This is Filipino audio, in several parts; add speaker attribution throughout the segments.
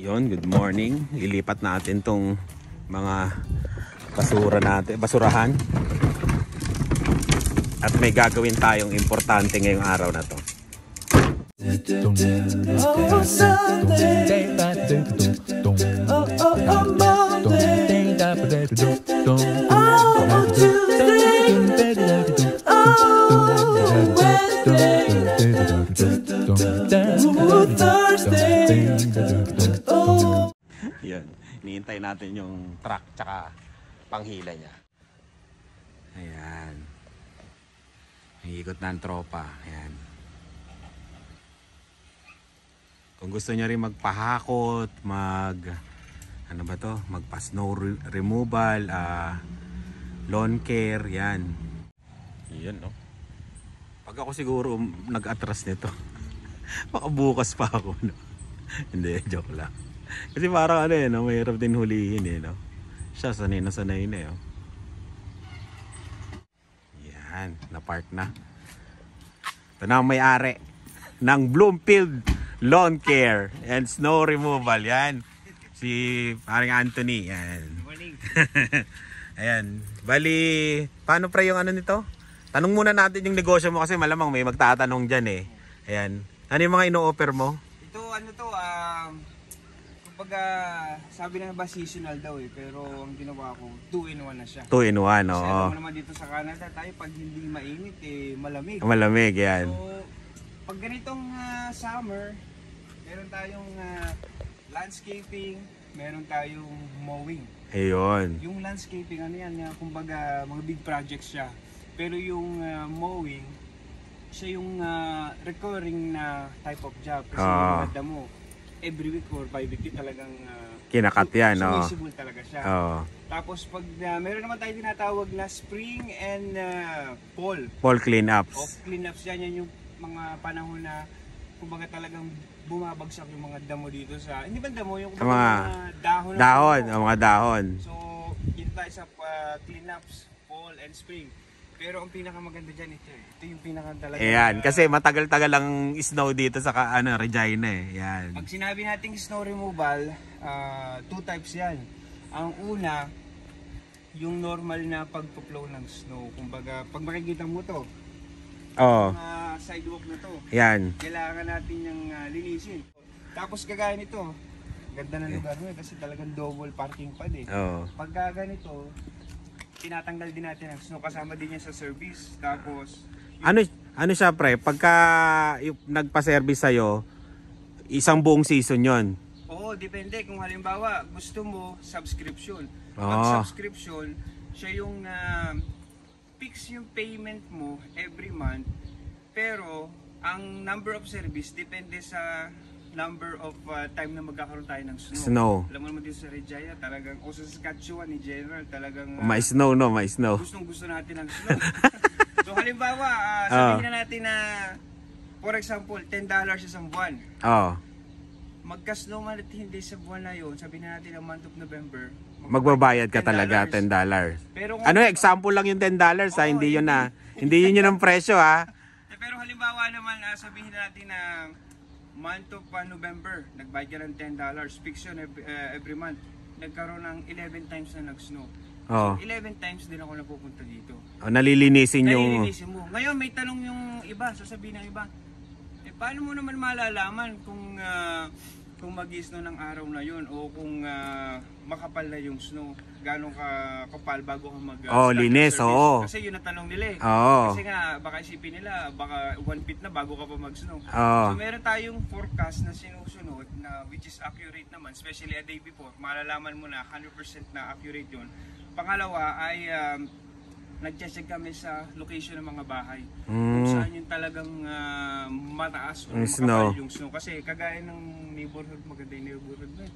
Speaker 1: Yon, good morning. Ilipat natin tong mga basura natin, basurahan. At may gagawin tayong importante ngayong araw na to. Yan, hinihintay natin yung truck tsaka panghila niya. Ayan. Hihikot na ang tropa. Ayan. Kung gusto nyo rin magpahakot, ano ba to? Magpa-snow removal, lawn care, yan. Yan, no? Pag ako siguro nag-atras nito, baka bukas pa ako, no? Hindi, joke lang. Kasi parang ano no? Mahirap din hulihin no? Siya sanay na oh. Yan, na-park na. Ito na ang may-ari ng Bloomfield Lawn Care and Snow Removal. Yan, si paring Anthony. Yan. Good morning. Ayan, bali, paano pre yung ano nito? Tanong muna natin yung negosyo mo kasi malamang may magtatanong dyan Ayan, ano yung mga ino-offer mo?
Speaker 2: Ito ano to, kumbaga sabi na ba seasonal daw pero ang ginawa ko 2-in-1 na siya.
Speaker 1: 2-in-1, oo.
Speaker 2: Kasi alam mo naman dito sa Canada tayo pag hindi mainit malamig.
Speaker 1: Malamig yan.
Speaker 2: So pag ganitong summer, meron tayong landscaping, meron tayong mowing.
Speaker 1: Ayun.
Speaker 2: Yung landscaping ano yan, kumbaga mga big projects siya. Pero yung mowing, siya yung recurring na type of job kasi yung ganda mo every week or bi-weekly talagang
Speaker 1: kinakat yan,
Speaker 2: sumisibol talaga siya.
Speaker 1: Tapos
Speaker 2: pag meron naman tayo tinatawag na spring and fall
Speaker 1: cleanups.
Speaker 2: Off cleanups yan yung mga panahon na kumbaga talagang bumabagsak yung mga damo dito sa hindi ba damo yung mga dahon
Speaker 1: mga dahon.
Speaker 2: So dito tayo sa cleanups fall and spring. Pero ang pinakamaganda dyan ito yung pinaka talaga.
Speaker 1: Ayan, kasi matagal-tagal lang snow dito sa Regina Yan.
Speaker 2: Pag sinabi nating snow removal, 2 types yan. Ang una, yung normal na pagpo-flow ng snow. Kumbaga, pag makikita mo to, sidewalk na to.
Speaker 1: Yan.
Speaker 2: Kailangan natin yung linisin. Tapos kagaya nito, ganda na lugar mo kasi talagang double parking pad Pagka ganito, tinatanggal din natin ang snow kasama din yan sa service. Tapos
Speaker 1: ano siya pre, pagka nagpa-service sa'yo, isang buong season yon.
Speaker 2: Oo, depende kung halimbawa gusto mo subscription. Pag subscription, siya yung fix yung payment mo every month. Pero ang number of service depende sa number of time na magkakaroon tayo ng snow. Alam mo naman dito sa Regina, talagang o sa Saskatchewan in general, talagang
Speaker 1: may snow
Speaker 2: Gustong-gusto natin ng snow. So halimbawa, sabihin na natin na for example, $10 isang buwan. Magka-snow man at hindi sa buwan na yun, sabihin na natin ang month of November,
Speaker 1: magbabayad ka talaga $10. Pero kung, example lang yung $10 hindi yun yun ang presyo
Speaker 2: Pero halimbawa naman, sabihin na natin na month of November, nagbayad ka ng $10, fix yun every month. Nagkaroon ng 11 times na nag-snow. So 11 times din ako napupunta dito.
Speaker 1: Nalilinisin
Speaker 2: mo. Ngayon may tanong yung iba, sasabihin ng iba, paano mo naman malalaman kung mag-i-snow ng araw na yun o kung makapal na yung snow, gano'ng kapal bago ka
Speaker 1: linis,
Speaker 2: Kasi yun ang tanong nila Kasi nga, baka isipin nila, baka 1 feet na bago ka pa mag-snow. So meron tayong forecast na sinusunod, na which is accurate naman, especially a day before. Malalaman mo na 100% na accurate yun. Pangalawa ay nag-check kami sa location ng mga bahay. Kung saan yung talagang mataas o makapal yung snow. Kasi kagaya ng neighborhood, maganda yung neighborhood mo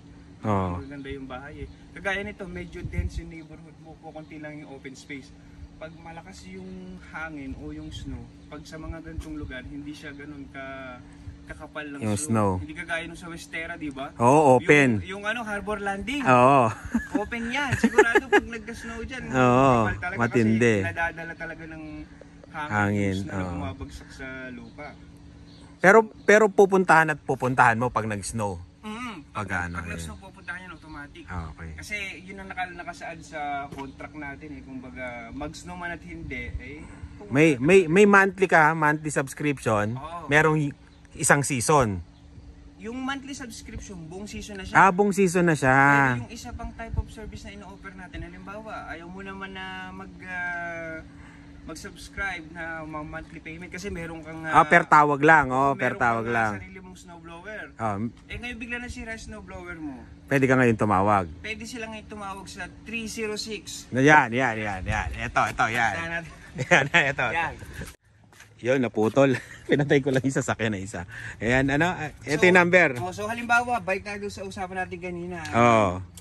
Speaker 2: maganda yung bahay Kagaya nito, medyo dense yung neighborhood mo, konti lang yung open space. Pag malakas yung hangin o yung snow, pag sa mga ganitong lugar, hindi siya ganun kakapal lang
Speaker 1: yung snow.
Speaker 2: Hindi kagaya nung sa Westera, di ba?
Speaker 1: Open.
Speaker 2: Yung Harbor Landing. Open yan. Sigurado pag nagka-snow dyan, talaga
Speaker 1: matindi.
Speaker 2: Kasi nadadala talaga ng
Speaker 1: hangin
Speaker 2: na bumabagsak sa lupa.
Speaker 1: Pero pupuntahan mo pag nag-snow.
Speaker 2: Pag
Speaker 1: ano,
Speaker 2: nag-snow, pupuntahan yan automatic.
Speaker 1: Okay.
Speaker 2: Kasi yun ang nakasaad sa contract natin kumbaga mag-snow man at hindi
Speaker 1: may monthly ka, monthly subscription. Merong isang season.
Speaker 2: Yung monthly subscription, buong season na siya.
Speaker 1: Buong season na siya.
Speaker 2: Pwede yung isa pang type of service na ino-offer natin. Halimbawa, ayaw mo naman na mag-subscribe na monthly payment kasi meron kang
Speaker 1: per tawag lang, per tawag lang.
Speaker 2: Sarili mong snowblower. Ngayon bigla na sira snowblower mo.
Speaker 1: Pwede ka ngayon tumawag.
Speaker 2: Pwede sila ngayon tumawag sa 306.
Speaker 1: Yan. Ito, yan. Ito. Yun, naputol. Pinatay ko lang isa, sakyan na isa. Ayan, ito yung number.
Speaker 2: So halimbawa, balik tayo sa usapan natin kanina.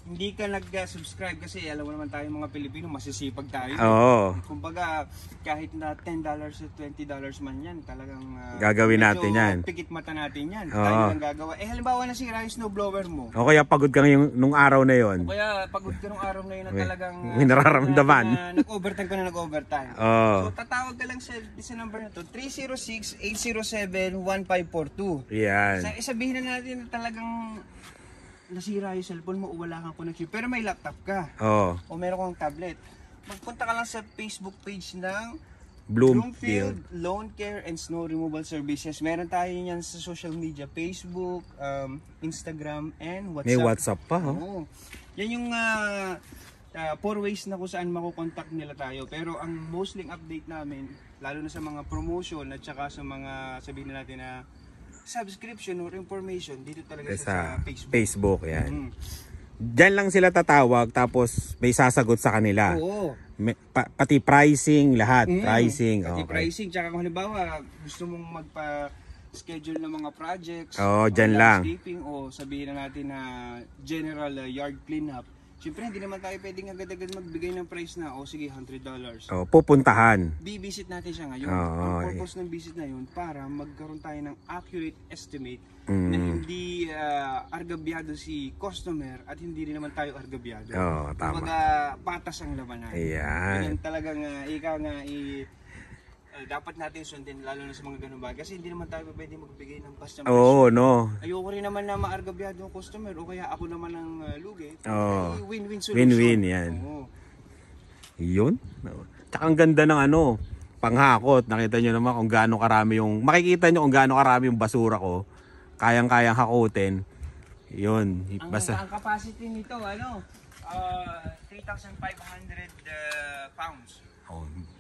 Speaker 2: Hindi ka nag-subscribe kasi alam mo naman tayo mga Pilipino, masisipag tayo. Kumbaga, kahit na $10 o $20 man yan, talagang
Speaker 1: gagawin natin yan.
Speaker 2: Pikit mata natin yan. Tayo lang gagawa. Halimbawa nasira yung snowblower mo.
Speaker 1: O kaya pagod ka nung araw na yon.
Speaker 2: O kaya pagod ka nung araw na yun na talagang
Speaker 1: nararamdaman.
Speaker 2: Nag-overtime ka na nag-overtime. So tatawag ka lang sa number na to, 306-807-1542.
Speaker 1: Yan.
Speaker 2: Sabihin na natin na talagang nasira yung cellphone mo o wala kang connection pero may laptop ka o meron kang tablet, magpunta ka lang sa Facebook page ng Bloomfield Lawn Care and Snow Removal Services. Meron tayo yan sa social media, Facebook, Instagram, and WhatsApp.
Speaker 1: May WhatsApp pa,
Speaker 2: yan yung 4 ways na kung saan makukontakt nila tayo. Pero ang mostly update namin, lalo na sa mga promotion at saka sa mga sabihin natin na subscription or information, dito talaga sa
Speaker 1: Facebook. Yan. Diyan lang sila tatawag tapos may sasagot sa kanila. Pati pricing, lahat. Pricing.
Speaker 2: Pati pricing. Tsaka kung halimbawa gusto mong magpa-schedule ng mga projects,
Speaker 1: dyan lang.
Speaker 2: O sabihin na natin na general yard cleanup. Siyempre, hindi naman tayo pwedeng agad-agad magbigay ng price na, sige, $100.
Speaker 1: Pupuntahan.
Speaker 2: Bibisit natin siya ngayon. Ang purpose ng visit na yun, para magkaroon tayo ng accurate estimate na hindi argabyado si customer at hindi rin naman tayo argabyado.
Speaker 1: Tama.
Speaker 2: Kumbaga, patas ang labanan. Ayan. Talagang ikaw nga dapat natin sundin lalo na sa mga ganun bagay kasi hindi naman tayo pwede magbigay ng basta ayoko rin naman na maargabyado yung customer o kaya ako naman ang lugi. Win-win solution.
Speaker 1: Win-win yan. Yun. Tsaka ang ganda ng panghakot. Nakita nyo naman kung gaano karami makikita nyo kung gaano karami yung basura ko. Kayang-kayang hakutin. Yun.
Speaker 2: Ang capacity nito 3,500 pounds.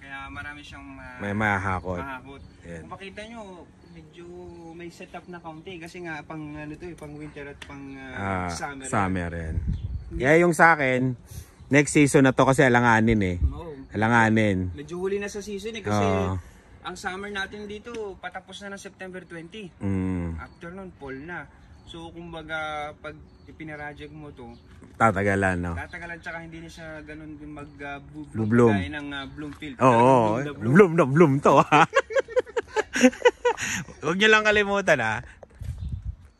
Speaker 2: Kaya marami siyang
Speaker 1: may mahakot.
Speaker 2: Kung makita nyo, medyo may setup na kaunti kasi nga pang pang winter at pang
Speaker 1: summer yan. Kaya yung sa akin, next season na to kasi alanganin Alanganin.
Speaker 2: Medyo huli na sa season kasi ang summer natin dito patapos na ng September 20. After nun, fall na. So kumbaga pag ipinaraject mo to,
Speaker 1: tatagalan,
Speaker 2: Tatagalan tsaka hindi na siya ganun
Speaker 1: mag-bloom
Speaker 2: ng Bloomfield.
Speaker 1: Bloom na bloom to Huwag nyo lang kalimutan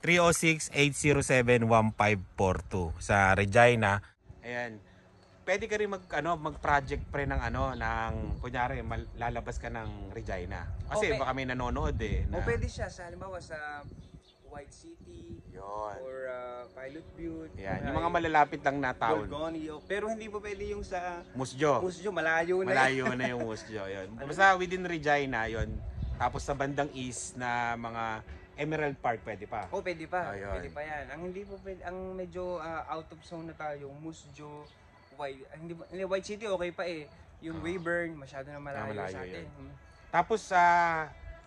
Speaker 1: 306-807-1542 sa Regina. Ayan. Pwede ka rin mag-project pre ng kunyari lalabas ka ng Regina. Kasi baka may nanonood
Speaker 2: pwede siya halimbawa sa White City or Pilot Butte.
Speaker 1: Yan, yung mga malalapit lang na town.
Speaker 2: Pero hindi po pwede yung sa
Speaker 1: Musjo.
Speaker 2: Malayo na.
Speaker 1: Malayo na yung Musjo. Basta within Regina yun. Tapos sa bandang east na mga Emerald Park pwede pa.
Speaker 2: Pwede pa. Pwede pa yan. Ang hindi po pwede, ang medyo out of zone na tayo, Musjo, White City okay pa Yung Weyburn, masyado na malayo sa atin.
Speaker 1: Tapos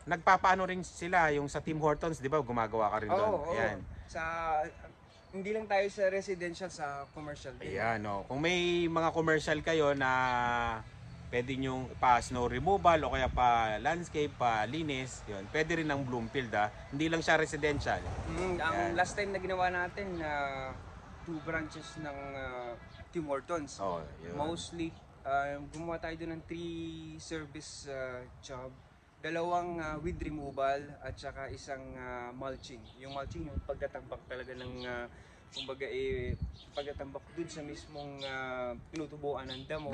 Speaker 1: nagpapaano rin sila yung sa Tim Hortons, di ba? Gumagawa ka rin doon. Ayan.
Speaker 2: Hindi lang tayo sa residential, sa commercial din.
Speaker 1: Ayan, Kung may mga commercial kayo na pwede nyong pa snow removal o kaya pa landscape, pa linis, yun. Pwede rin ng Bloomfield Hindi lang siya residential.
Speaker 2: Ang last time na ginawa natin, 2 branches ng Tim Hortons. Mostly, gumawa tayo doon ng 3 service job. 2 with removal at saka isang mulching. Yung mulching yung pagtatambak talaga ng kumbaga pagtatambak dun sa mismong tinutubuan ng damo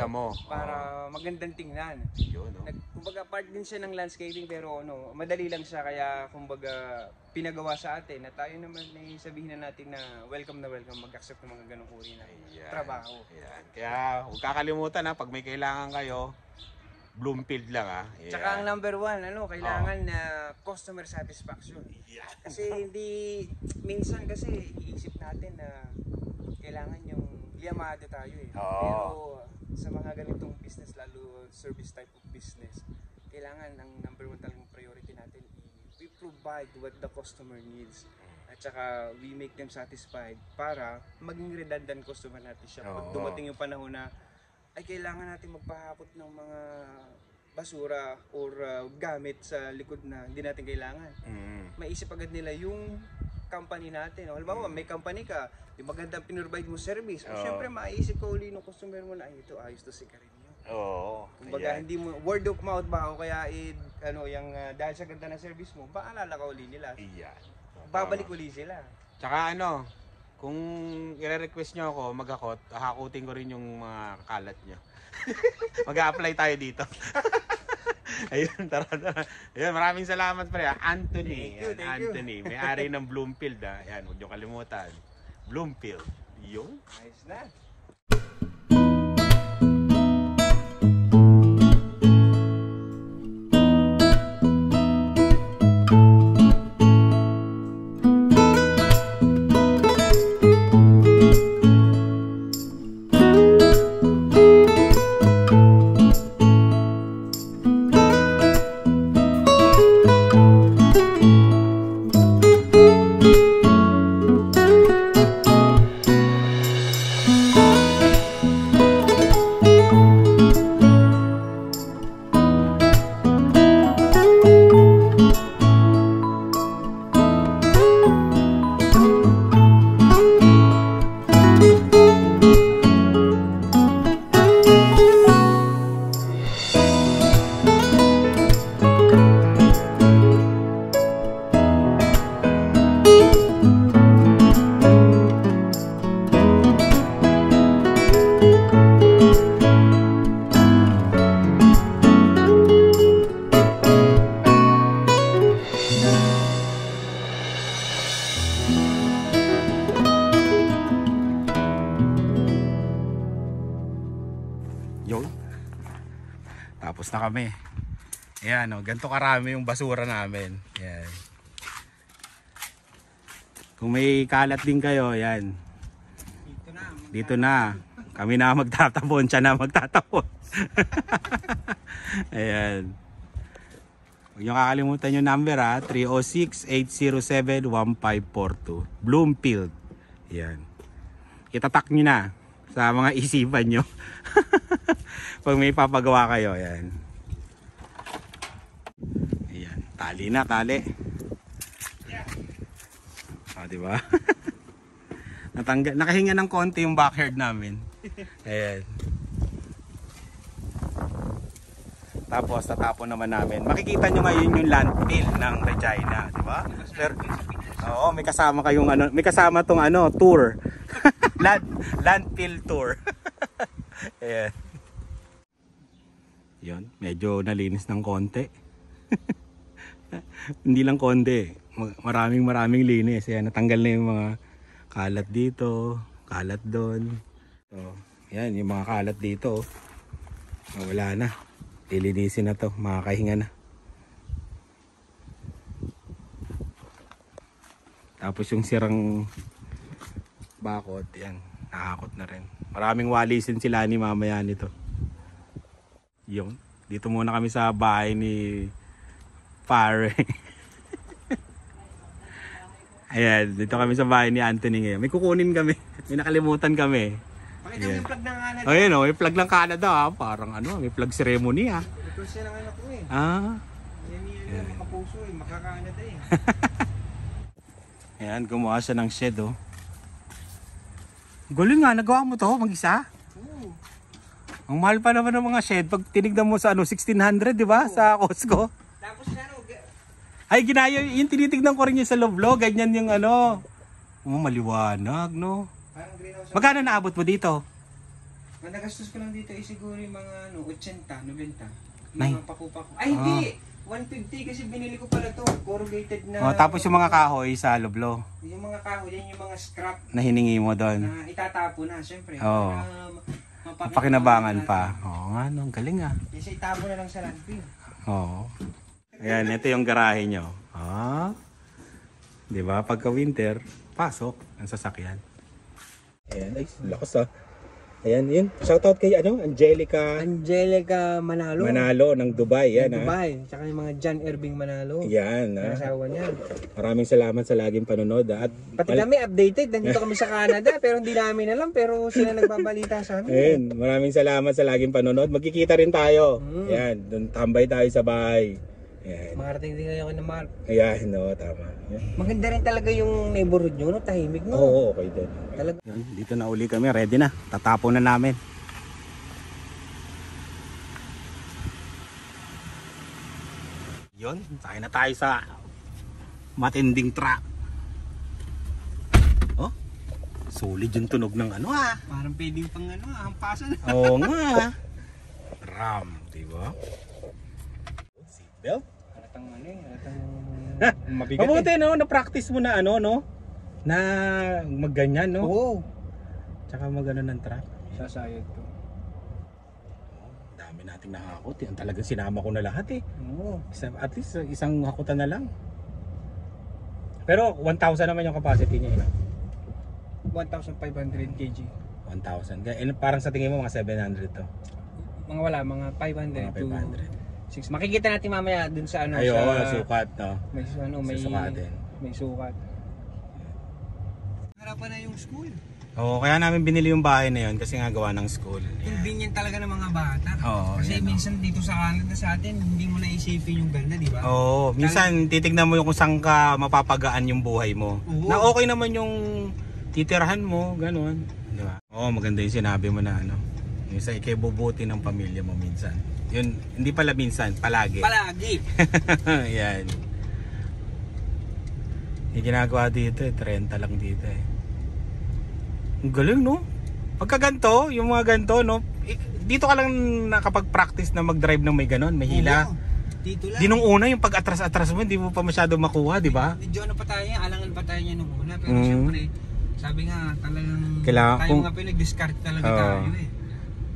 Speaker 2: para magandang tingnan.
Speaker 1: Yun, no?
Speaker 2: Kumbaga part din siya ng landscaping pero madali lang siya kaya kumbaga pinagawa sa atin na tayo naman ay sabihin na natin na welcome mag-accept ng mga ganong uri na trabaho.
Speaker 1: Ayan. Kaya huwag kakalimutan pag may kailangan kayo, Bloomfield lang Ayan.
Speaker 2: Tsaka ang number one, kailangan na customer satisfaction. Kasi minsan kasi iisip natin na kailangan yung yamado tayo Pero sa mga ganitong business, lalo service type of business, kailangan ang number one talagang priority natin we provide what the customer needs. At saka we make them satisfied para maging redundant customer natin siya. Pag dumating yung panahon na ay kailangan natin magpahapot ng mga basura or gamit sa likod na hindi natin kailangan. Maisip agad nila yung company natin. Halimbawa, may company ka, yung magandang pinrovide mo service. Siyempre, maisip ko uli ng customer mo na, ito, ayos to si Carinio. Kumbaga, hindi mo, word of mouth ba o kaya, dahil sa ganda ng service mo, paalala ka uli nila. Babalik uli sila.
Speaker 1: Tsaka kung i-request nyo ako mag-akot, hakutin ko rin yung mga kalat nyo. Mag-a-apply tayo dito. Ayun, tara. Ayun, maraming salamat pre. Anthony.
Speaker 2: Thank you.
Speaker 1: Anthony, may-ari ng Bloomfield. Ayan, huwag nyo kalimutan. Bloomfield. Yun.
Speaker 2: Nice na.
Speaker 1: Tapos na kami. Ayan ganito karami yung basura namin. Ayan. Kung may kalat din kayo, ayan. Dito na. Kami na magtatapon, siya na magtatapon. Ayan. Huwag nyo kakalimutan yung number 306-807-1542. Bloomfield. Ayan. Itatak nyo na sa mga isipan nyo. Pag may papagawa kayo, ayan. Ayan, tali na, tali. Diba? Nakahinga ng konti yung backyard namin. Ayan. Tapos tatapon naman namin. Makikita nyo ngayon yung landfill ng Regina, diba? Pero, may kasama kayong may kasama tong tour. Landfill tour. Ayan. Yun, medyo nalinis ng konti. Hindi lang konti, maraming linis. Ayan, natanggal na yung mga kalat dito, kalat doon. So, yan, yung mga kalat dito. Wala na. Lilinisin na to, makakahinga na. Tapos yung sirang bakod, yan, nakakot na rin. Maraming walisin sila ni mamaya nito. Yung, dito muna kami sa bahay ni Pare. Ayan, dito kami sa bahay ni Anthony ngayon. May kukunin kami, may nakalimutan kami.
Speaker 2: Pakita mo yung plug ng Canada.
Speaker 1: Ayun may plug ng Canada parang may plug ceremony
Speaker 2: Ito siya ng anak ko Yan makapuso makaka-Canada
Speaker 1: Ayan, gumawa siya ng shed Galing nga, nagawa mo to mag-isa? Ang mahal pa naman ng mga shed pag tinignan mo sa 1,600, di ba? Sa Costco.
Speaker 2: Tapos
Speaker 1: ay ginaya yung tinitignan ko rin yung sa Loblo, ganyan yung Maliwanag, no?
Speaker 2: Parang greenhouse.
Speaker 1: Magkano naabot mo dito?
Speaker 2: Nagastos ko lang dito siguro yung mga 80, 90.
Speaker 1: Nay.
Speaker 2: Mga paku-paku. Ay, hindi! 150 kasi binili ko pala to. Corrugated na.
Speaker 1: Tapos yung mga kahoy sa loblo.
Speaker 2: Yung mga kahoy, yan yung mga scrap.
Speaker 1: Na hiningi mo doon.
Speaker 2: Na itatapo na, syempre.
Speaker 1: Oo. Mapakinabangan pa. Oo nga, no, galing ah.
Speaker 2: Kasi itabo na lang sa landfill.
Speaker 1: Oo. Ayan, ito yung garahe nyo. Di ba? Pagka winter, pasok ang sasakyan. Ayan, ay, lakas ah. Ayan, yun. Shoutout kay Angelica Manalo ng Dubai. Yan,
Speaker 2: Dubai. Tsaka yung mga John Irving Manalo.
Speaker 1: Yan.
Speaker 2: Asawa niya.
Speaker 1: Maraming salamat sa laging panonood. At
Speaker 2: pati kami updated. Nandito kami sa Canada pero hindi namin alam. Pero sila nagbabalita sa amin.
Speaker 1: Ayan, maraming salamat sa laging panonood. Magkikita rin tayo. Ayan, doon tambay tayo sa bahay. Ayan.
Speaker 2: Makarating din kayo kay na Mark.
Speaker 1: Ayan, no, tama. Ayan.
Speaker 2: Maganda rin talaga yung neighborhood nyo, no? Tahimik, no?
Speaker 1: Oo, okay din.
Speaker 2: Talaga.
Speaker 1: Dito na uli kami, ready na. Tatapon na namin. Yun, sakay na tayo sa matinding truck. Oh, solid yung tunog ng
Speaker 2: Parang pwedeng pang hampasan.
Speaker 1: Oo nga. Ram, diba? Seatbelt?
Speaker 2: Halatang halatang
Speaker 1: mabigat. Mabuti no, na-practice mo na no? Na magganyan, no?
Speaker 2: Oo.
Speaker 1: Tsaka magano ng truck.
Speaker 2: Sasayad ko.
Speaker 1: Dami nating nahakot. Yan talagang sinama ko na lahat eh.
Speaker 2: Oo.
Speaker 1: At least isang hakutan na lang. Pero 1,000 naman yung capacity niya,
Speaker 2: 1,500 kg.
Speaker 1: 1,000. Parang sa tingin mo mga 700 to.
Speaker 2: Mga 500 to 6. Makikita natin mamaya dun sa
Speaker 1: sukat, no?
Speaker 2: May sukat. Harapan na yung school.
Speaker 1: Oo, kaya namin binili yung bahay na yun kasi nga gawa ng school.
Speaker 2: Convenient talaga ng mga bata.
Speaker 1: Oo,
Speaker 2: kasi minsan dito sa Canada sa atin, hindi mo naisipin yung ganda, di ba?
Speaker 1: Oo, minsan titignan mo yung kung saan ka mapapagaan yung buhay mo.
Speaker 2: Oo.
Speaker 1: Na okay naman yung titirahan mo, ganun. Di ba? Oo, maganda yung sinabi mo na yung sa ikibubuti ng pamilya mo minsan. Yun, hindi pala minsan, palagi.
Speaker 2: Palagi.
Speaker 1: Yan. Yung ginagawa dito 30 lang dito Ang galing, no? Pagka ganito, yung mga ganito, no? Dito ka lang nakapag-practice na mag-drive ng may ganon, may hila.
Speaker 2: Dito lang.
Speaker 1: Di nung una, yung pag-atras-atras mo, hindi mo pa masyado makuha, di ba?
Speaker 2: Medyo pa tayo, alangan pa tayo niya nung una. Pero siyempre, sabi nga, talagang tayo mga pinag-discard talaga tayo eh.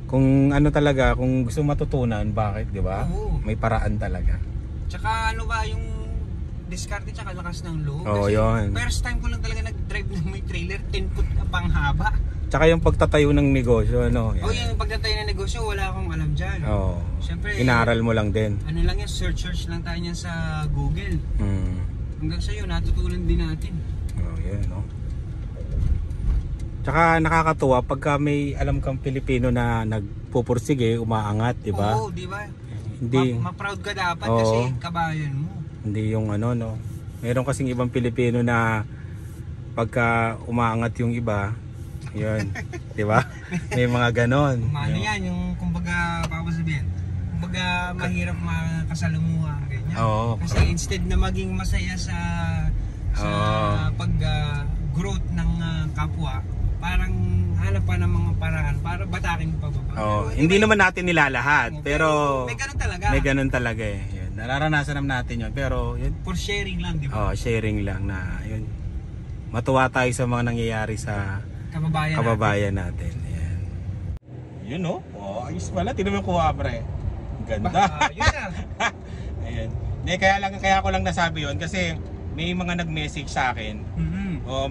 Speaker 1: Kung ano talaga, kung gusto matutunan, bakit, di ba? May paraan talaga.
Speaker 2: Tsaka ano ba, yung diskarte tsaka lakas ng loob.
Speaker 1: Oo, yun.
Speaker 2: First time ko lang talaga nag-drive ng may trailer, 10 foot na panghaba.
Speaker 1: Tsaka yung pagtatayo ng negosyo,
Speaker 2: Yan. Yung pagtatayo ng negosyo, wala akong alam dyan.
Speaker 1: Oo.
Speaker 2: Siyempre,
Speaker 1: inaral mo lang din.
Speaker 2: Ano lang yan, search lang tayo yan sa Google. Hanggang sa'yo, natutunan din natin.
Speaker 1: Yan, no? Tsaka nakakatuwa pagka may alam kang Pilipino na nagpupursige, umaangat, di ba?
Speaker 2: Oo, di ba?
Speaker 1: Hindi.
Speaker 2: Ma-proud ka dapat kasi kabayan mo.
Speaker 1: Hindi yung no. Meron kasing ibang Pilipino na pagka umaangat yung iba, yun, di ba? May mga ganon.
Speaker 2: Yan, yung kumbaga, papasabihin, kumbaga mahirap makasalamuha, ganyan. Kasi instead na maging masaya sa pag-growth ng kapwa, parang hanap pa ng mga paraan para batakin pa ba?
Speaker 1: Hindi naman natin nilalahat, pero
Speaker 2: may ganun talaga.
Speaker 1: May ganun talaga eh. Yun. Nararanasan naman natin yun, pero yun.
Speaker 2: For sharing lang, di ba?
Speaker 1: Sharing lang na yun. Matuwa tayo sa mga nangyayari sa kababayan natin. Ayan. Yun no? Ayos pala. Tignan mo yung kuha, pre. Ganda.
Speaker 2: Yun na.
Speaker 1: Ayan. Kaya ko lang nasabi yun kasi may mga nag-message sa akin.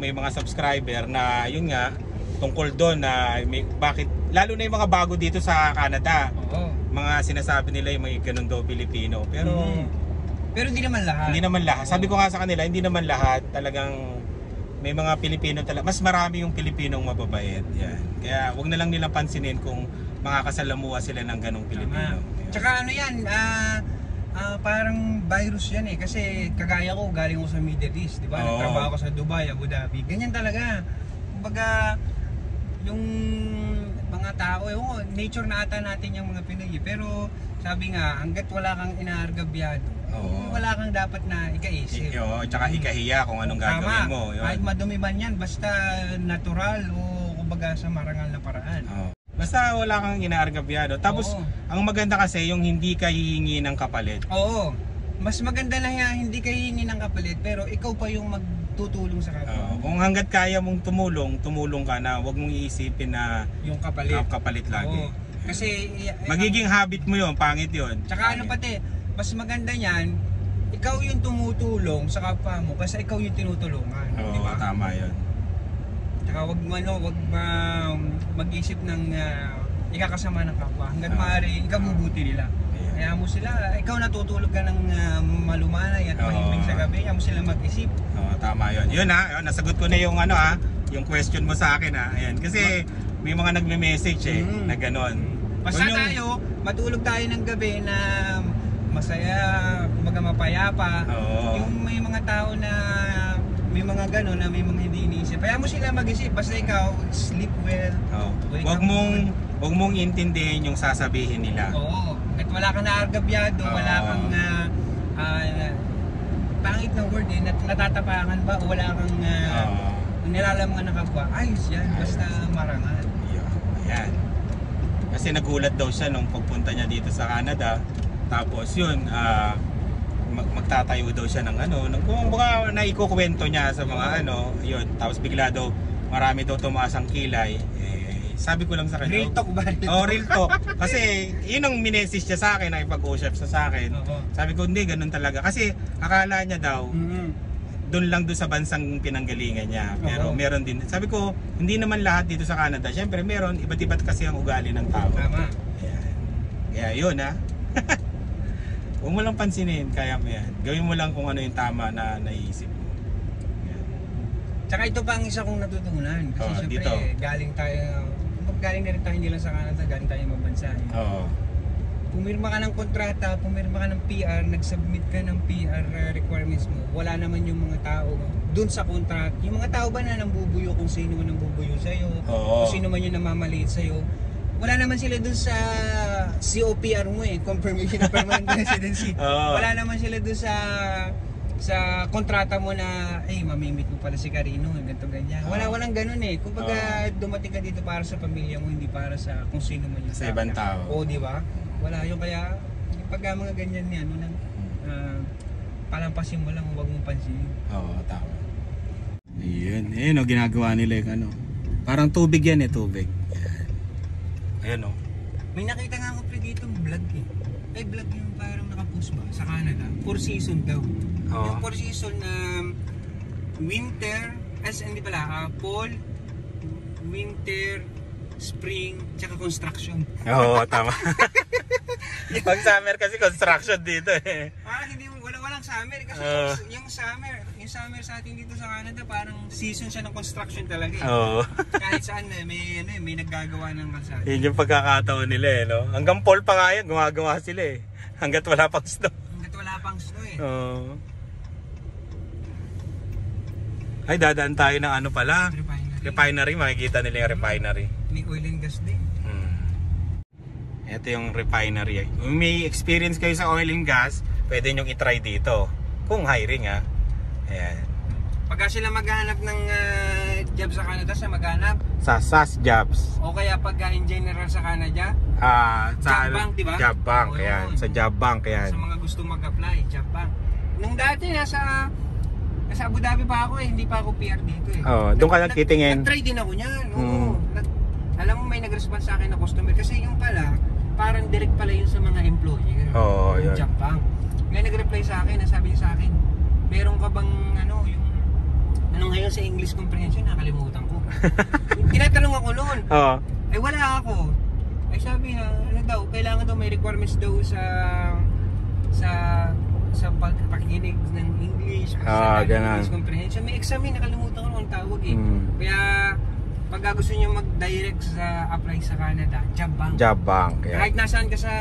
Speaker 1: May mga subscriber na yun nga tungkol doon na bakit lalo na yung mga bago dito sa Canada. Mga sinasabi nila yung mga ganun daw Pilipino. Pero
Speaker 2: hindi naman lahat.
Speaker 1: Hindi naman lahat. Sabi ko nga sa kanila, hindi naman lahat. Talagang may mga Pilipino talaga. Mas marami yung Pilipinong mababait. Yan. Kaya wag na lang nilang pansinin kung makakasalamuha sila ng ganung Pilipino.
Speaker 2: Tsaka ano yan, parang virus yan eh. Kasi kagaya ko, galing ko sa Middle East, di ba? Nagtrabaho ko sa Dubai, Abu Dhabi. Ganyan talaga. Kumbaga, yung mga tao, nature na ata natin yung mga Pinoy. Pero sabi nga, hanggat wala kang inaargabyado,
Speaker 3: Oo. Wala kang dapat na ikaisip.
Speaker 1: Oo, tsaka ikahiya kung anong gagawin mo. Yun.
Speaker 3: Kahit madumi man yan, basta natural o kumbaga sa marangal na paraan.
Speaker 1: Oo. Basta wala kang inaargabyado. Tapos, ang maganda kasi yung hindi ka hihingi ng kapalit.
Speaker 3: Oo. Mas maganda na hindi ka hihingi ng kapalit, pero ikaw pa yung magtutulong sa kapwa.
Speaker 1: Kung hanggat kaya mong tumulong ka na. Huwag mong iisipin na
Speaker 3: yung kapalit
Speaker 1: lagi.
Speaker 3: Kasi
Speaker 1: magiging habit mo yun, pangit yun.
Speaker 3: Tsaka ano pati, mas maganda niyan, ikaw yung tumutulong sa kapwa mo kasi ikaw yung tinutulungan.
Speaker 1: Oo,
Speaker 3: diba?
Speaker 1: Tama yun.
Speaker 3: Tsaka wag mag-isip ng ikakasama ng kapwa. Hanggat maaari, ikabubuti nila. Kaya mo sila, ikaw natutulog ka ng malumanay at mahimbing sa gabi, kaya mo sila mag-isip.
Speaker 1: Tama yun. Yun nasagot ko na yung yung question mo sa akin Ayan, kasi may mga nagme-message na gano'n.
Speaker 3: Basta tayo, matulog tayo ng gabi na masaya, kumbaga mapayapa. Yung may mga tao na may mga gano'n na may mga hindi iniisip. Kaya mo sila mag-isip, basta ikaw sleep well.
Speaker 1: Huwag mong intindihin yung sasabihin nila.
Speaker 3: Oo. At wala kang naargabyado, wala kang pangit na word natatapakan ba o wala kang nilalaman na kapwa. Ayos yan, basta marangal.
Speaker 1: Ayan. Kasi nagulat daw siya nung pagpunta niya dito sa Canada. Tapos yun, magtatayo daw siya ng kung baka naikukwento niya sa mga yun. Tapos bigla daw marami daw tumaas ang kilay. Sabi ko lang sa kanya.
Speaker 3: Real talk ba?
Speaker 1: Real talk. Kasi yun ang minessage niya sa akin, nakipag-usap sa akin. Sabi ko hindi, ganun talaga. Kasi akala niya daw, doon lang doon sa bansang pinanggalingan niya. Pero meron din. Sabi ko, hindi naman lahat dito sa Canada. Siyempre meron, iba't-iba't kasi ang ugali ng tao.
Speaker 3: Tama.
Speaker 1: Kaya yun huwag mo lang pansinin, kaya mo yan. Gawin mo lang kung ano yung tama na naiisip mo.
Speaker 3: Tsaka ito pa ang isa kong natutunan. Kasi
Speaker 1: dito.
Speaker 3: Galing na rin tayo hindi lang sa Canada, galing tayo ibang bansa. Pumirma ka ng kontrata, pumirma ka ng PR, nag-submit ka ng PR requirements mo. Wala naman yung mga tao dun sa contract. Yung mga tao ba na nambubuyo kung sino man nambubuyo sa'yo, kung sino man yung namamaliit sa'yo. Wala naman sila dun sa COPR mo Confirmation of Permanent Residency. Wala naman sila dun sa kontrata mo na mamimit mo pala si Carino, ganito ganyan. Walang ganun Kumbaga dumating ka dito para sa pamilya mo, hindi para sa kung sino man yung
Speaker 1: sa ibang tao.
Speaker 3: Di ba? Wala yung kaya pag mga ganyan palampasin mo lang, huwag mong pansinin.
Speaker 1: Tama. Ayun ginagawa nila yung parang tubig yan tubig. Ayun
Speaker 3: May nakita nga ako dito vlog vlog yung parang nakapost ba sa Canada, 4 season daw. Yung 4 season na winter, hindi pala, fall, winter, spring, tsaka construction.
Speaker 1: Tama. Pag summer kasi construction dito
Speaker 3: hindi walang summer kasi yung summer sa atin dito sa Canada parang season siya ng construction talaga Kahit saan may naggagawa ng kalsada.
Speaker 1: Yun yung pagkakataon nila Hanggang fall pa nga yan, gumagawa sila Hanggat wala pang snow. Ay, dadaan tayo ng pala. Refinery, makikita nila yung refinery.
Speaker 3: May oil and gas din.
Speaker 1: Ito yung refinery. Kung may experience kayo sa oil and gas, pwede nyo i-try dito. Kung hiring Ayan.
Speaker 3: Pagka sila maghanap ng job sa Canada, maghanap
Speaker 1: sa SAS Jobs.
Speaker 3: O kaya pagka in general sa Canada,
Speaker 1: sa
Speaker 3: Job Bank, diba?
Speaker 1: Job Bank, yan. Sa Job Bank, yan.
Speaker 3: Sa mga gusto mag-apply, Job Bank. Nung dati, nasa Abu Dhabi pa ako hindi pa ako PR dito
Speaker 1: doon ka nagtitingin.
Speaker 3: Nag-try din ako niyan. Alam mo, may nag-respond sa akin na customer kasi yung pala, parang direct pala yun sa mga employer.
Speaker 1: Yun.
Speaker 3: Job Bank. May nag-reply sa akin, nasabi niya sa akin, meron ka bang yung ngayon sa English comprehension, nakalimutan ko. Tinatanong ako noon. Wala ako. Sabi na, kailangan daw may requirements daw sa pakikinig ng English, sa English comprehension. May exam nakalimutan ko ang tawag Kaya pag gusto niyo mag-direct sa apply sa Canada, Job Bank.
Speaker 1: Job Bank,
Speaker 3: Kahit nasaan ka sa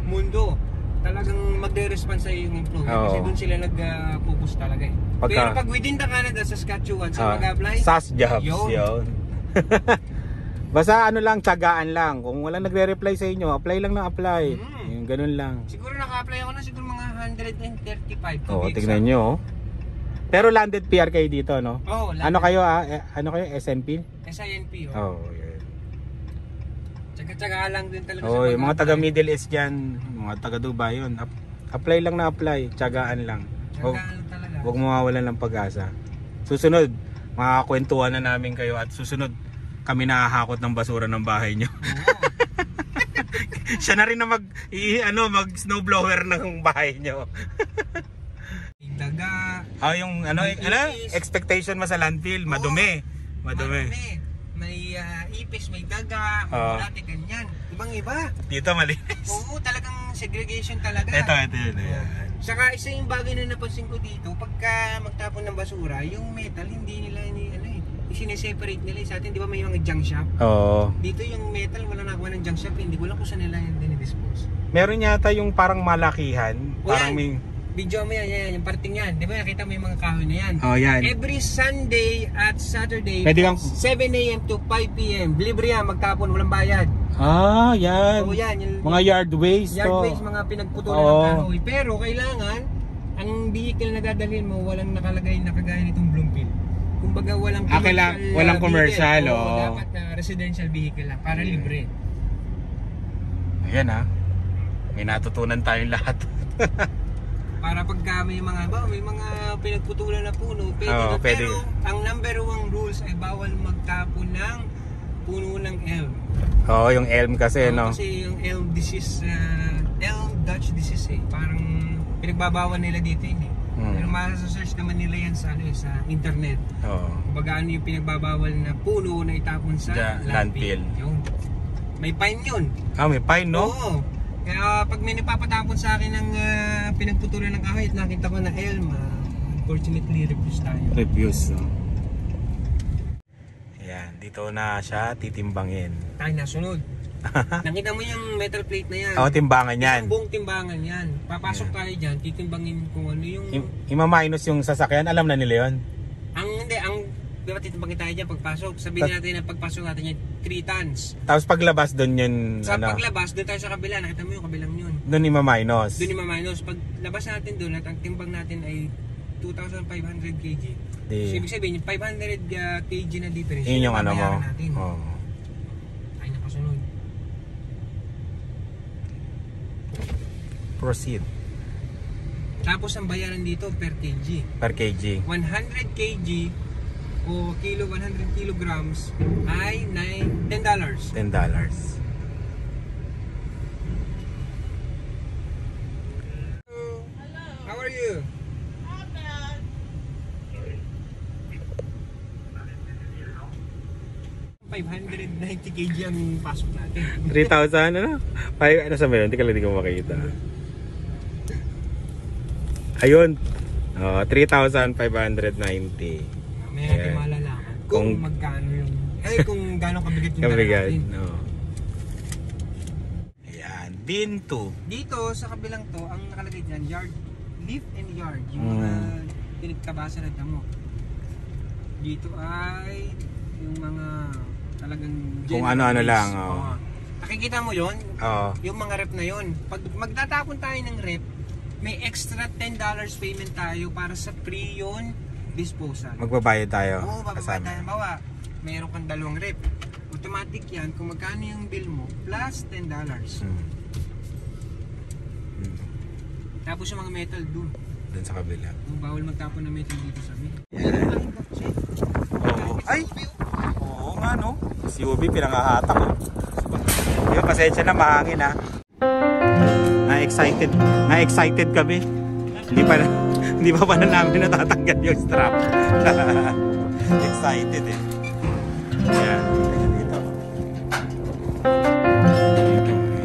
Speaker 3: mundo, talagang magde-respond sa yung employer kasi doon sila nag-focus talaga Pero pag within the Canada, sa Saskatchewan, sa mag-apply,
Speaker 1: SAS Jobs yun. Basta lang, tiyagaan lang. Kung walang nagre-reply sa inyo, apply lang na apply. Yung ganun lang.
Speaker 3: Siguro naka-apply ako na siguro mga 135.
Speaker 1: Oo, tignan nyo. Oh. Pero landed PR kayo dito, no?
Speaker 3: Oo,
Speaker 1: ano kayo, ano kayo, SNP?
Speaker 3: SINP,
Speaker 1: oh. Oh, yeah.
Speaker 3: Tsaga-tsaga lang din talaga
Speaker 1: oh, yung mga taga Middle East dyan, mga taga Dubai yun. Apply lang na apply, tsagaan lang.
Speaker 3: Tsagaan lang talaga.
Speaker 1: Huwag mawawalan ng pag-asa. Susunod, makakakwentuhan na namin kayo at susunod, kami nakahakot ng basura ng bahay nyo. Siya na rin na mag snowblower ng bahay nyo.
Speaker 3: Daga.
Speaker 1: Yung expectation mo sa landfill, madumi. Madumi.
Speaker 3: May ipis, may daga, dati ganyan. Ibang iba.
Speaker 1: Dito malinis.
Speaker 3: Oo, talagang segregation talaga.
Speaker 1: Ito yun.
Speaker 3: Saka isa yung bagay na napansin ko dito, pagka magtapon ng basura, yung metal hindi nila isineseparate nila. Sa atin, di ba may mga junk shop?
Speaker 1: Oo.
Speaker 3: Dito yung metal, wala nakuha ng junk shop, hindi ko lang kung saan nila yung dinidispose.
Speaker 1: Meron yata yung parang malakihan, parang may...
Speaker 3: Video mo yan, yung parting yan. Di ba nakita mo yung mga kahoy na yan?
Speaker 1: Oh, yan.
Speaker 3: Every Sunday at Saturday,
Speaker 1: pwede kang...
Speaker 3: 7 a.m. to 5 p.m. Libre yan, magtapon, walang bayad.
Speaker 1: Yan.
Speaker 3: So, yan yung,
Speaker 1: mga yard waste.
Speaker 3: Yard waste, mga pinagputulan ng kahoy. Pero kailangan, ang vehicle na dadalhin mo, walang nakalagay na kagaya nitong Bloomfield. Kumbaga walang commercial,
Speaker 1: walang commercial,
Speaker 3: dapat residential vehicle lang, para libre.
Speaker 1: Ayan may natutunan tayong lahat.
Speaker 3: Para pagka may mga pinagputulan na puno, pwede. Pero ang number 1 rules ay bawal magtapon ng puno ng elm.
Speaker 1: Yung elm kasi, no?
Speaker 3: Kasi yung elm disease, elm Dutch disease parang pinagbabawal nila dito yun Pero masa-search naman nila yan sa internet. Kumbaga yung pinagbabawal na puno na itapon sa landfill. May fine yun.
Speaker 1: May fine, no?
Speaker 3: Oo. Kaya pag may napapatapon sa akin ng pinagputulan ng kahoy at nakita ko na elm, unfortunately refuse tayo.
Speaker 1: Refuse, no? Ayan, dito na siya titimbangin.
Speaker 3: Tayo nasunod. Nakita mo yung metal plate na yan?
Speaker 1: Timbangan yan.
Speaker 3: Isang buong timbangan yan. Papasok tayo dyan, titimbangin kung ano yung...
Speaker 1: Ima-minus yung sasakyan, alam na nila yun?
Speaker 3: Diba titimbangin tayo dyan pagpasok? Sabihin natin na pagpasok natin yan 3 tons.
Speaker 1: Tapos paglabas doon yun,
Speaker 3: paglabas, doon tayo sa kabila, nakita mo yung kabilang yun.
Speaker 1: Doon ima-minus?
Speaker 3: Doon ima-minus. Pag labas natin doon at ang timbang natin ay 2,500 kg. So, ibig sabihin, yung 500 kg na difference,
Speaker 1: yun yung mo.
Speaker 3: Natin. Ay, nakasunod.
Speaker 1: Proceed.
Speaker 3: Tapos ang bayaran dito per kg.
Speaker 1: Per kg.
Speaker 3: 100 kg o 100 kilograms ay $10.
Speaker 1: $10.
Speaker 3: How are you?
Speaker 4: Not bad.
Speaker 3: 590 kg ang pasok natin.
Speaker 1: 3,000 ano sa meron? Hindi ko makita. Ayun. 3,590.
Speaker 3: May natin malalaman kung magkano yung kung gaano kabigat yung dala natin.
Speaker 1: Ayan, bin 2.
Speaker 3: Dito sa kabilang to, ang nakalagay dyan, leaf and yard, yung mga pinagkabasa na damo. Dito ay yung mga talagang
Speaker 1: kung ano-ano lang.
Speaker 3: Nakikita mo yon? Yung mga rep na yon. Pag magtatapon tayo ng rep, may extra $10 payment tayo para sa pre-yon disposal.
Speaker 1: Magbabayad tayo.
Speaker 3: Oo, magbabayad tayo. Bawa, mayroon kang 2 rep. Automatic yan kung magkano yung bill mo plus $10. Tapos yung mga metal doon
Speaker 1: sa kabila.
Speaker 3: Bawal magtapon ng metal dito sa amin.
Speaker 1: Oo nga, no? Si Ubi pinangahatak. Yung pasensya na, mahangin Na-excited kami. Hindi pa pala namin natatanggal yung strap. Excited Ayan, dito.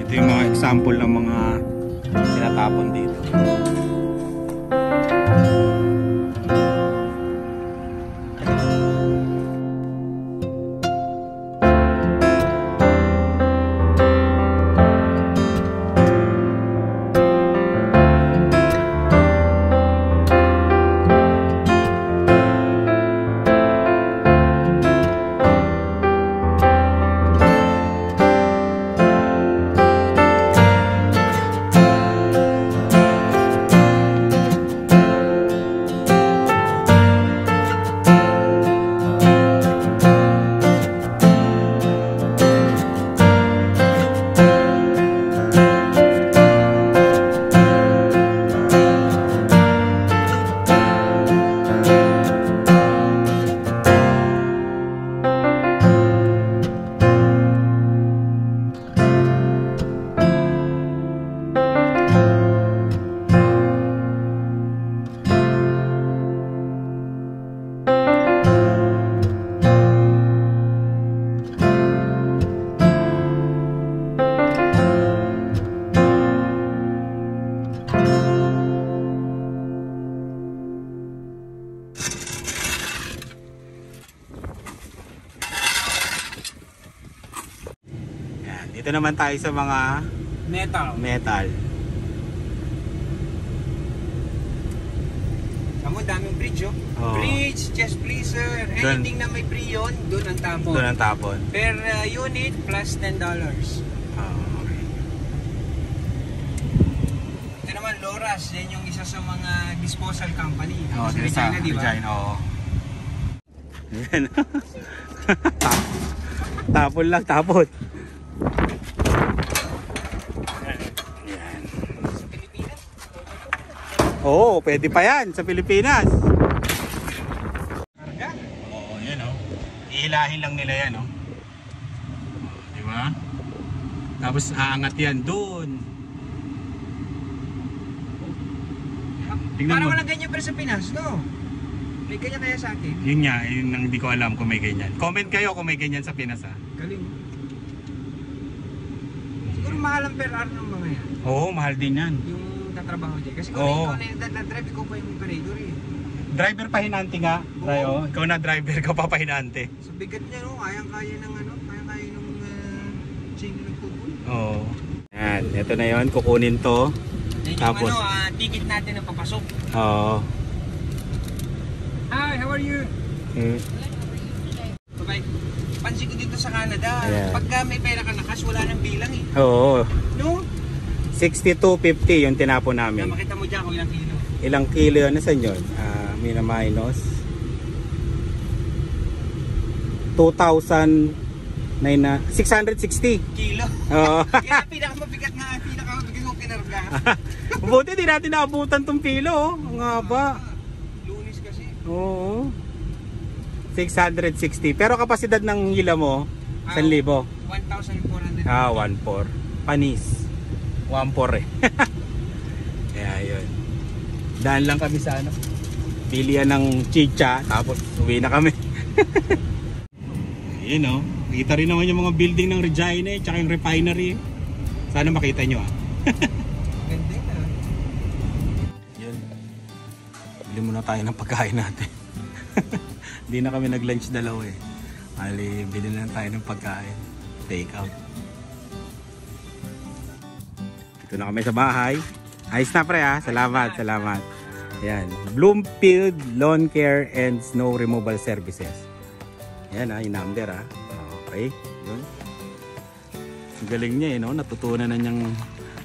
Speaker 1: Ito yung mga example ng mga tinatapon dito. Dito naman tayo sa mga metal.
Speaker 3: Tamo, daming bridge, oh. Bridge, chest pleaser, anything na may pre yun, doon ang tapon.
Speaker 1: Doon ang tapon.
Speaker 3: Per unit plus $10.
Speaker 1: Okay.
Speaker 3: Ito naman, Loras, yan yung isa sa mga disposal company.
Speaker 1: Sa
Speaker 3: Regina, di ba?
Speaker 1: Regina, oo. Tapon lang, tapon.
Speaker 3: Sa Pilipinas?
Speaker 1: Oo, pwede pa yan sa Pilipinas.
Speaker 3: Karga?
Speaker 1: Oo, yan o. Ihilahin lang nila yan o. Diba? Tapos aangat yan doon.
Speaker 3: Parang walang ganyan pero sa Pinas, no? May ganyan kaya sa atin?
Speaker 1: Yun nga, yun ang hindi ko alam kung may ganyan. Comment kayo kung may ganyan sa Pinas ha.
Speaker 3: Galing. Siguro mahal ang per hour ng mga yan.
Speaker 1: Oo, mahal din yan.
Speaker 3: Yung tatrabaho dyan. Kasi kung ikaw na yung drive, ikaw pa yung operator eh.
Speaker 1: Driver pa hinante nga. Tayo, ikaw na driver, ikaw pa hinante.
Speaker 3: Sa bigat niya, no? Kayang-kaya ng ano? Kayang-kaya ng chain ng tubol.
Speaker 1: Oo. Yan, ito na yun. Kukunin to.
Speaker 3: Yan
Speaker 1: Tapos,
Speaker 3: yung ano, ticket natin na papasok.
Speaker 1: Oo.
Speaker 3: Hi, how are you? Bye-bye. Pansin ko dito sa Canada, pagka may pera ka na cash, wala nang bilang eh.
Speaker 1: Oo.
Speaker 3: No?
Speaker 1: 62.50 yung tinapon namin.
Speaker 3: Makita mo dyan kung ilang kilo.
Speaker 1: Ilang kilo yun? Nasaan yun? Minus 660
Speaker 3: Kilo?
Speaker 1: Oo.
Speaker 3: Kaya pinakamabigat kong kinarga.
Speaker 1: Buti di natin naabutan tong kilo. Ang haba.
Speaker 3: Lunis kasi.
Speaker 1: Oo. 660. Pero kapasidad ng hila mo 1,000.
Speaker 3: 1,400.
Speaker 1: 1,400. Panis. 1,400 eh. Kaya yun. Daan lang kami sa ano. Bilian ng chicha. Tapos uwi na kami. Yun o. Kita rin naman yung mga building ng Regina eh. Tsaka yung refinery. Sana makita nyo ah.
Speaker 3: Ganda na.
Speaker 1: Yun. Bili muna tayo ng pagkain natin. Hindi na kami nag-lunch dalawa eh. Ali, bili na tayo ng pagkain. Take out. Dito na kami sa bahay. Ayos na pre ha. Salamat, salamat. Yan. Bloomfield Lawn Care and Snow Removal Services. Yan ha, yung number ha. Okay. Yun. Ang galing niya eh, no? Natutunan na niyang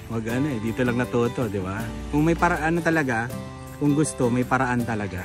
Speaker 1: mag ano eh. Dito lang natuto, di ba? Kung may paraan talaga, kung gusto, may paraan talaga.